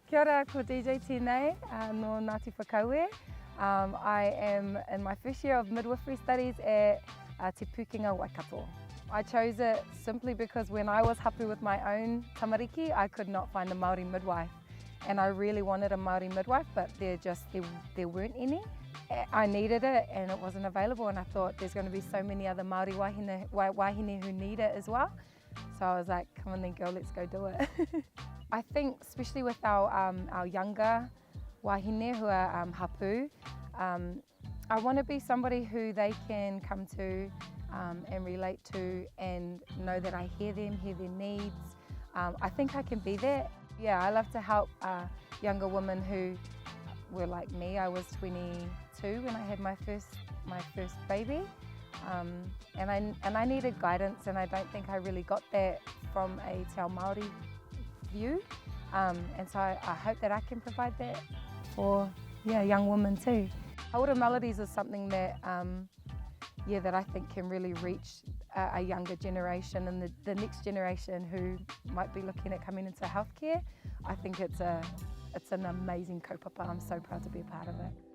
Kia ora, ko DJ tēnei no Ngāti Whakaue. I am in my first year of midwifery studies at Te Pukenga Waikato. I chose it simply because when I was hapu with my own tamariki, I could not find a Māori midwife. And I really wanted a Māori midwife, but there weren't any. I needed it and it wasn't available, and I thought there's going to be so many other Māori wahine who need it as well. So I was like, come on then girl, let's go do it. I think especially with our younger wahine who are hapu, I want to be somebody who they can come to and relate to and know that I hear them, hear their needs. I think I can be that. Yeah, I love to help younger women who were like me. I was 22 when I had my first baby, and I needed guidance, and I don't think I really got that from a Te Ao Māori view, and so I hope that I can provide that for young women too. Hauora Melodies is something that that I think can really reach a younger generation and the next generation who might be looking at coming into healthcare. I think it's an amazing kaupapa. I'm so proud to be a part of it.